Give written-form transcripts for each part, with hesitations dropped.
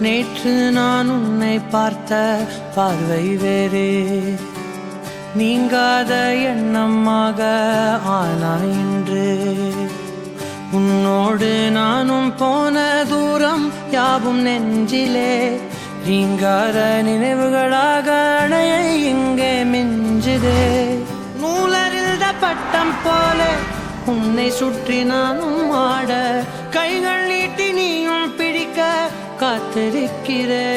நேற்று நான் உன்னை பார்த்த பார்வை வேறே, நீங்காத எண்ணமாக ஆனாய் இன்று. உன்னோடு நானும் போன தூரம் யாவும் நெஞ்சிலே நீங்காத நினைவுகளாக அணைய இங்கே மிஞ்சுதே. நூலறிந்த பட்டம் போல உன்னை சுற்றி நானும் ஆட, கைகள் நீட்டி நீயும் பிடிக்க காத்திருக்கிறே.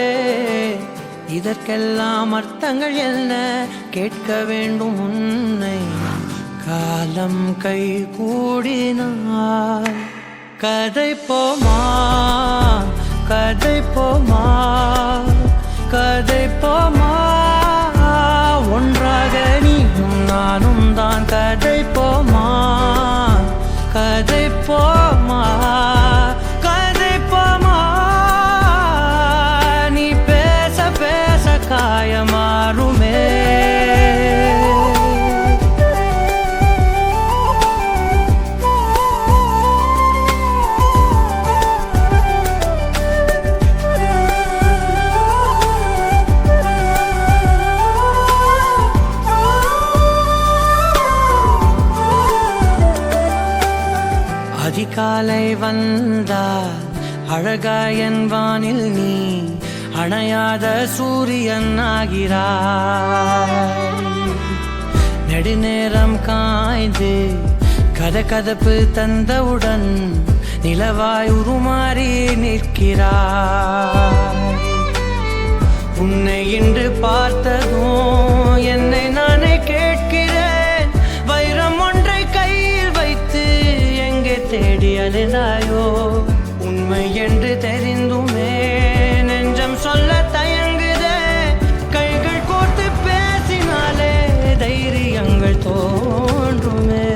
இதற்கெல்லாம் அர்த்தங்கள் என்ன கேட்க வேண்டும் உன்னை. காலம் கை கூடினார் கதை போமா, கதை போமா, கதை போமா. ஒன்றாக நீயும் நானும் தான் கதை போமா, கதை போமா, கதை போமா. நீ பேச பேச காயமாறுமே. அதிகாலை வந்தால் அழகாயன் வானில் நீ அணையாத சூரியன் ஆகிறாய். நெடுநேரம் காய்ந்து கதகதப்பு தந்தவுடன் நிலவாய் உருமாறி நிற்கிறாய். உன்னை இன்று பார்த்ததும் என்னை நானே கேட்கிறேன். வைரம் ஒன்றை கையில் வைத்து எங்கே தேடி அலைந்தாயோ. உண்மை என்று தெரிந்துமே நெஞ்சம் சொல்ல தயங்குதே. கைகள் கோர்த்து பேசினாலே தைரியங்கள் தோன்றுமே.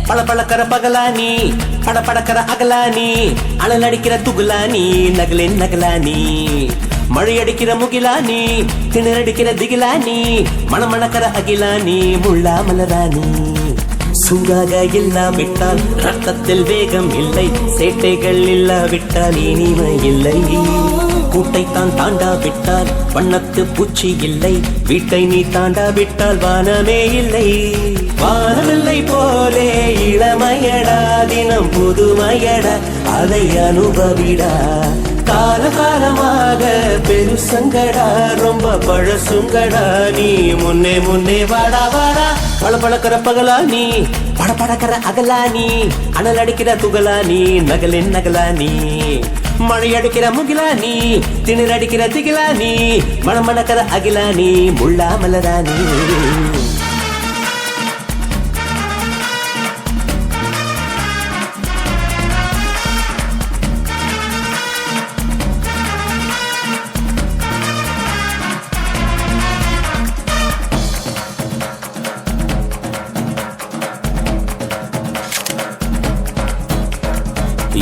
பளபளக்கிற பகலானி, படபடக்கிற அகலானி, அனல் அடிக்கிற துகுலானி, நகலின் நகலானி, மழை அடிக்கிற முகிலானி, திணறடிக்கிற திகிலானி, மணமணக்கிற அகிலானி, முள்ளா மலரானி. சூடாக இல்லாவிட்டால் ரத்தத்தில் வேகம் இல்லை, சேட்டைகள் இல்லாவிட்டால் இனிமை இல்லை. கூட்டைத்தான் தாண்டாவிட்டால் வண்ணத்து பூச்சி இல்லை, வீட்டை நீ தாண்டாவிட்டால் வானமே இல்லை. வானமில்லை போலே இளமையடா, தினம் புதுமையடா, அதை அனுபவிடா. காலகாலமாக பெருசங்கடா, ரொம்ப பழசுங்கடா, நீ முன்னே முன்னே வாடா வாடா. பளபளக்கிற பகலானி, படபடக்கிற அகலானி, அனல் அடிக்கிற துகலானி, நகலின் நகலானி, மழை அடிக்கிற முகிலானி, திணற அடிக்கிற திகிலானி, மணமணக்கிற அகிலானி, முள்ளா மலரானி.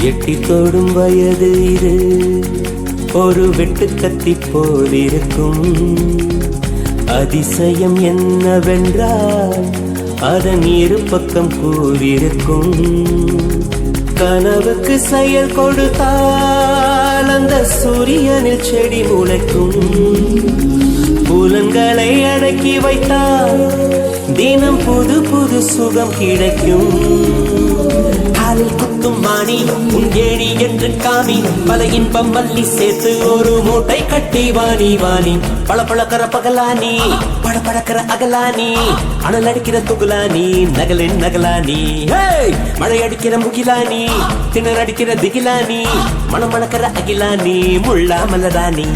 எட்டி தொடும் வயது இது, ஒரு வெட்டு கத்தி போலிருக்கும். அதிசயம் என்னவென்றால் அதன் இரு பக்கம் கூறியிருக்கும். கனவுக்கு செயல் கொடுத்தால் அந்த சூரியனில் செடி முளைக்கும். புலன்களை அடக்கி வைத்தால் தினம் புது புது சுகம் கிடைக்கும். காலில் குத்து சுத்தும் வாணி உன் ஏணி என்று காமி பல இன்பம் மல்லி சேர்த்து ஒரு மூட்டை கட்டி வாணி வாணி பளபளக்கிற பகலானி படபடக்கிற அகலானி அனல் அடிக்கிற துகுலானி நகலின் நகலானி மழை அடிக்கிற முகிலானி திணற அடிக்கிற திகிலானி மனம் மணக்கிற அகிலானி முள்ளா மலராணி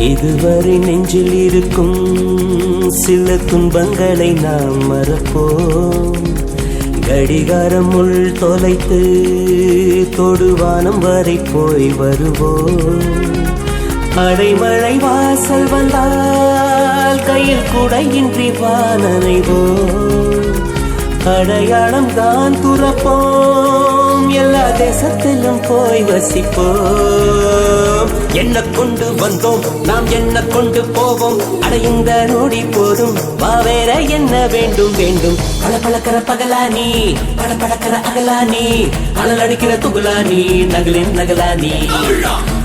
இதுவரை நெஞ்சில் இருக்கும் சில துன்பங்களை நாம் மறப்போம் கடிகாரம் உள் தொலைத்து தொடுவானம் வரை போய் வருவோம் அடைமழை வாசல் வந்தால் கையில் குடையின்றி வானனைவோம் அடையாளம் தான் துறப்போம் எல்லா தேசத்திலும் போய் வசிப்போம் என்ன கொண்டு வந்தோம் நாம் என்ன கொண்டு போவோம் அடைந்த நொடி போதும் வா வேற என்ன வேண்டும் வேண்டும் பளபளக்கிற பகலானி படபடக்கிற அகலானி அனல் அடிக்கிற துகுலானி நகலின் நகலானி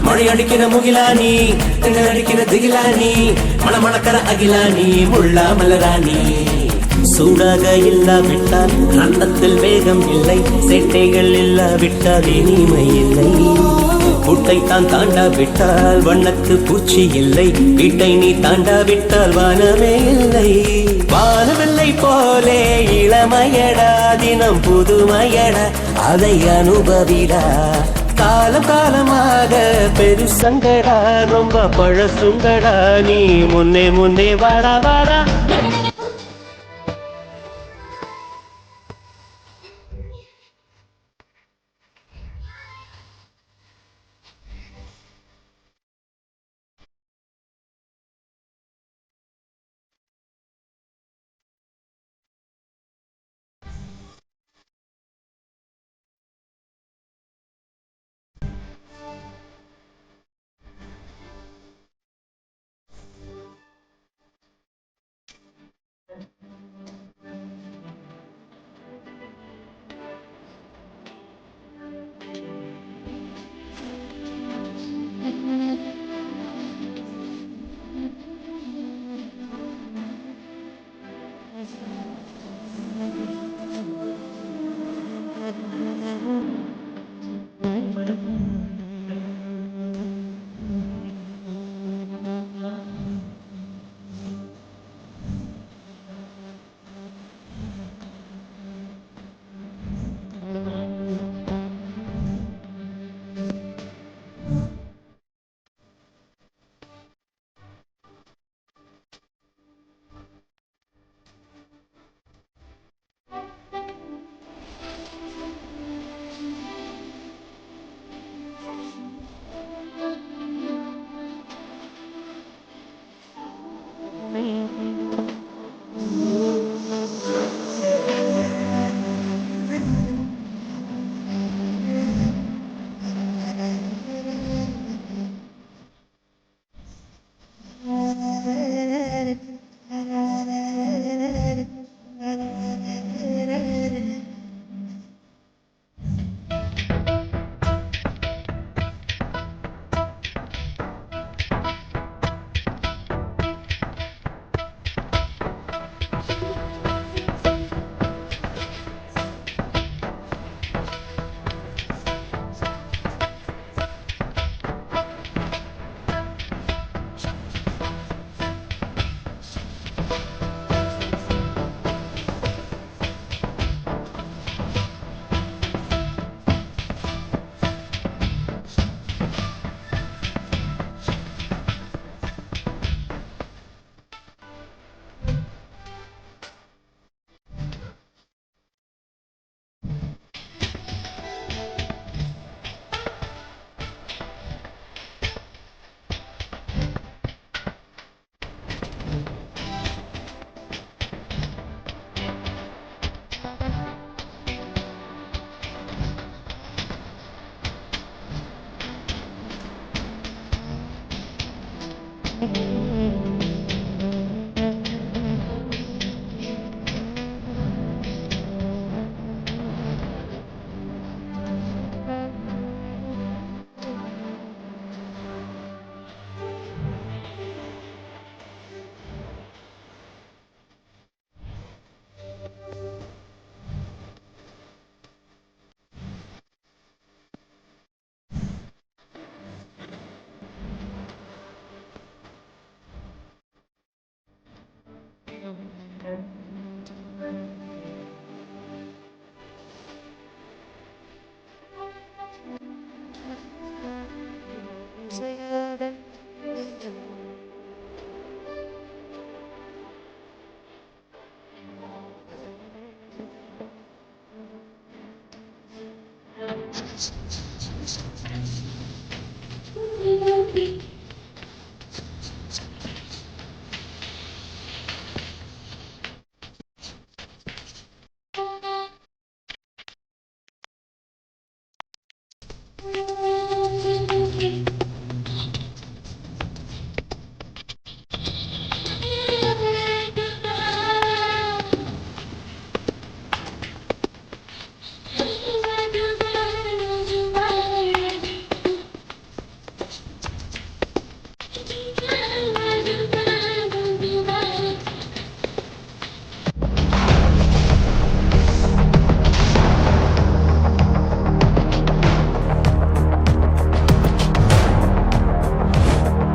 மழை அடிக்கிற முகிலானி திணற அடிக்கிற திகிலானி மணமணக்கிற அகிலானி முள்ளா மலராணி சூடாக இல்லாவிட்டால் அன்னத்தில் வேகம் இல்லை சேட்டைகள் இல்லாவிட்டால் இனிமை இல்லை கூட்டை தான் தாண்டாவிட்டால் வண்ணத்து பூச்சி இல்லை வீட்டை நீ தாண்டாவிட்டால் வானமே இல்லை வானவில்லை போலே இளமையடா தினம் புதுமையடா அதை அனுபவிடா காலம் காலமாக பெருசங்கடா ரொம்ப பழசுங்கடா நீ முன்னே முன்னே வாடா வாடா